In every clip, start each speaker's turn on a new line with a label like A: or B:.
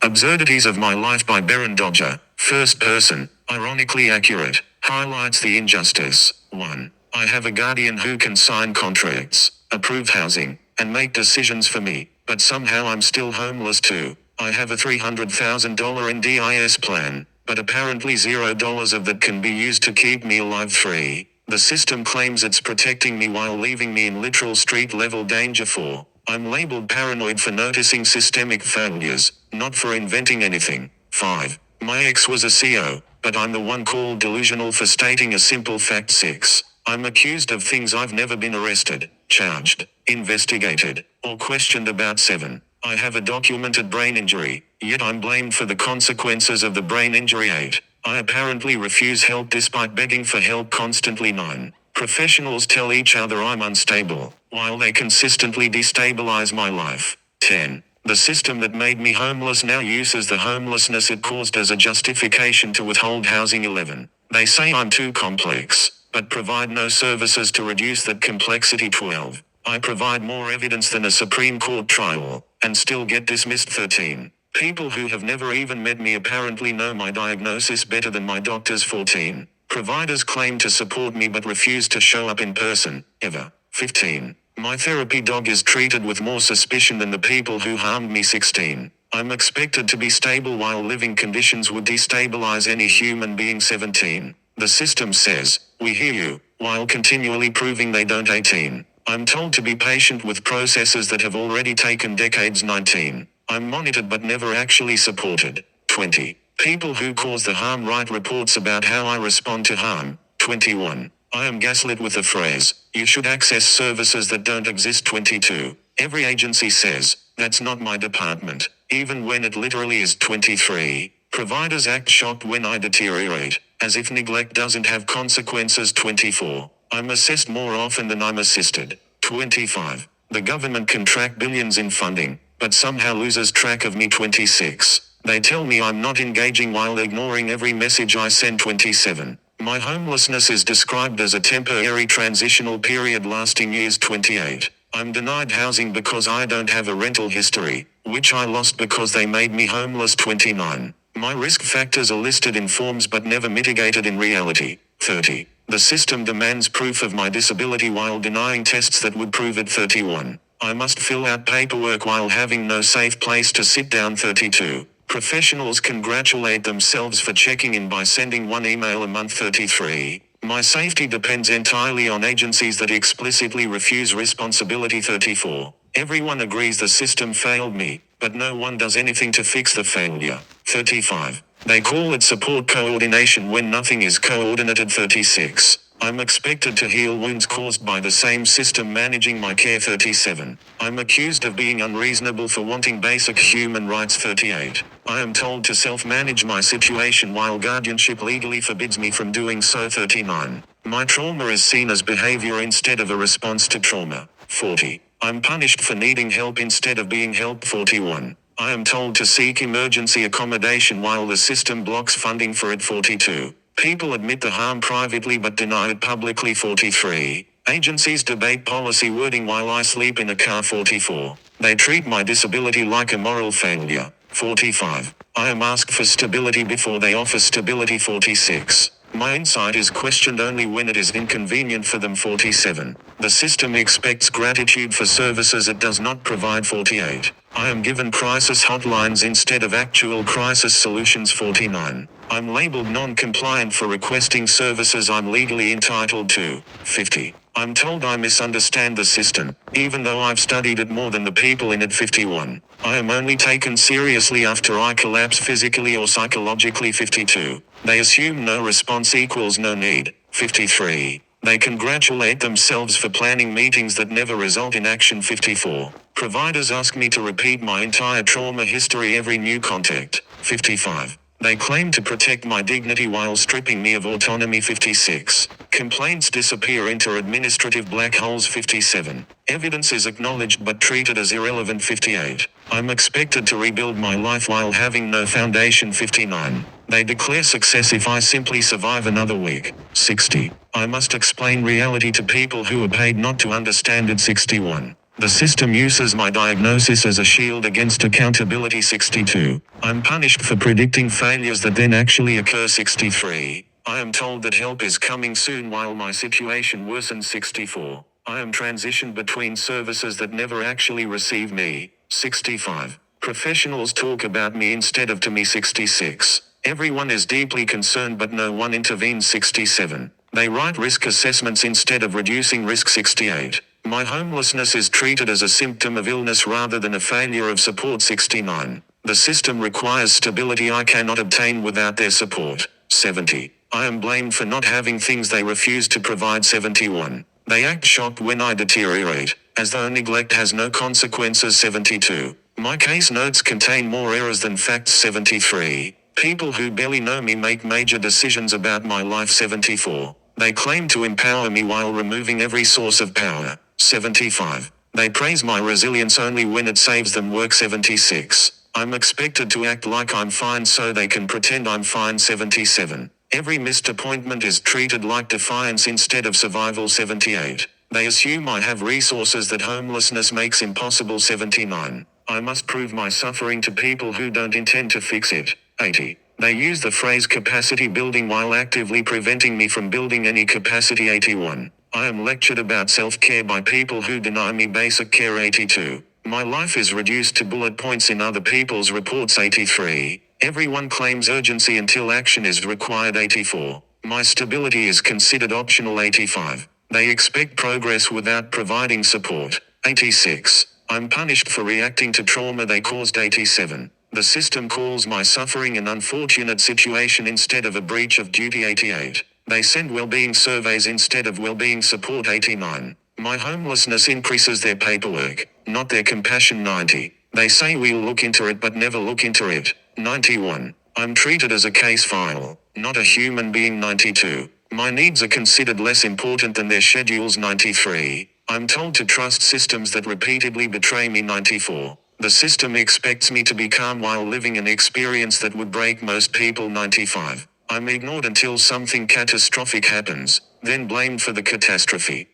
A: Absurdities of My Life by Baron Dodger. First person, ironically accurate, highlights the injustice. 1. I have a guardian who can sign contracts, approve housing, and make decisions for me, but somehow I'm still homeless too. I have a $300,000 Ndis plan, but apparently $0 of that can be used to keep me alive. 3. The system claims it's protecting me while leaving me in literal street-level danger. 4. I'm labeled paranoid for noticing systemic failures, not for inventing anything. 5. My ex was a CO, but I'm the one called delusional for stating a simple fact. 6. I'm accused of things I've never been arrested, charged, investigated, or questioned about. 7. I have a documented brain injury, yet I'm blamed for the consequences of the brain injury. 8. I apparently refuse help despite begging for help constantly. 9. Professionals tell each other I'm unstable, while they consistently destabilize my life. 10. The system that made me homeless now uses the homelessness it caused as a justification to withhold housing. 11. They say I'm too complex, but provide no services to reduce that complexity. 12. I provide more evidence than a Supreme Court trial, and still get dismissed. 13. People who have never even met me apparently know my diagnosis better than my doctors. 14. Providers claim to support me but refuse to show up in person, ever. 15. My therapy dog is treated with more suspicion than the people who harmed me. 16. I'm expected to be stable while living conditions would destabilize any human being. 17. The system says, we hear you, while continually proving they don't. 18. I'm told to be patient with processes that have already taken decades. 19. I'm monitored but never actually supported. 20. People who cause the harm write reports about how I respond to harm. 21. I am gaslit with the phrase, you should access services that don't exist. 22. Every agency says, that's not my department, even when it literally is. 23. Providers act shocked when I deteriorate, as if neglect doesn't have consequences. 24. I'm assessed more often than I'm assisted. 25. The government can track billions in funding, but somehow loses track of me. 26. They tell me I'm not engaging while ignoring every message I send. 27. My homelessness is described as a temporary transitional period lasting years. 28. I'm denied housing because I don't have a rental history, which I lost because they made me homeless. 29. My risk factors are listed in forms but never mitigated in reality. 30. The system demands proof of my disability while denying tests that would prove it. 31. I must fill out paperwork while having no safe place to sit down. 32. Professionals congratulate themselves for checking in by sending one email a month. 33. My safety depends entirely on agencies that explicitly refuse responsibility. 34. Everyone agrees the system failed me, but no one does anything to fix the failure. 35. They call it support coordination when nothing is coordinated. 36. I'm expected to heal wounds caused by the same system managing my care. 37. I'm accused of being unreasonable for wanting basic human rights. 38. I am told to self-manage my situation while guardianship legally forbids me from doing so. 39. My trauma is seen as behavior instead of a response to trauma. 40. I'm punished for needing help instead of being helped. 41. I am told to seek emergency accommodation while the system blocks funding for it. 42. People admit the harm privately but deny it publicly. 43. Agencies debate policy wording while I sleep in a car. 44. They treat my disability like a moral failure. 45. I am asked for stability before they offer stability. 46. My insight is questioned only when it is inconvenient for them. 47. The system expects gratitude for services it does not provide. 48. I am given crisis hotlines instead of actual crisis solutions. 49. I'm labeled non-compliant for requesting services I'm legally entitled to. 50. I'm told I misunderstand the system, even though I've studied it more than the people in it. 51. I am only taken seriously after I collapse physically or psychologically. 52. They assume no response equals no need. 53. They congratulate themselves for planning meetings that never result in action. 54. Providers ask me to repeat my entire trauma history every new contact. 55. They claim to protect my dignity while stripping me of autonomy. 56. Complaints disappear into administrative black holes. 57. Evidence is acknowledged but treated as irrelevant. 58. I'm expected to rebuild my life while having no foundation. 59. They declare success if I simply survive another week. 60. I must explain reality to people who are paid not to understand it. 61. The system uses my diagnosis as a shield against accountability. 62. I'm punished for predicting failures that then actually occur. 63. I am told that help is coming soon while my situation worsens. 64. I am transitioned between services that never actually receive me. 65. Professionals talk about me instead of to me. 66. Everyone is deeply concerned but no one intervenes. 67. They write risk assessments instead of reducing risk. 68. My homelessness is treated as a symptom of illness rather than a failure of support. 69. The system requires stability I cannot obtain without their support. 70. I am blamed for not having things they refuse to provide. 71. They act shocked when I deteriorate, as though neglect has no consequences. 72. My case notes contain more errors than facts. 73. People who barely know me make major decisions about my life. 74. They claim to empower me while removing every source of power. 75. They praise my resilience only when it saves them work. 76. I'm expected to act like I'm fine so they can pretend I'm fine. 77. Every missed appointment is treated like defiance instead of survival. 78. They assume I have resources that homelessness makes impossible. 79. I must prove my suffering to people who don't intend to fix it. 80. They use the phrase capacity building while actively preventing me from building any capacity. 81. I am lectured about self-care by people who deny me basic care. 82. My life is reduced to bullet points in other people's reports. 83. Everyone claims urgency until action is required. 84. My stability is considered optional. 85. They expect progress without providing support. 86. I'm punished for reacting to trauma they caused. 87. The system calls my suffering an unfortunate situation instead of a breach of duty. 88. They send well-being surveys instead of well-being support. 89. My homelessness increases their paperwork, not their compassion. 90. They say we'll look into it but never look into it. 91. I'm treated as a case file, not a human being. 92. My needs are considered less important than their schedules. 93. I'm told to trust systems that repeatedly betray me. 94. The system expects me to be calm while living an experience that would break most people. 95. I'm ignored until something catastrophic happens, then blamed for the catastrophe.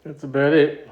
B: That's about it.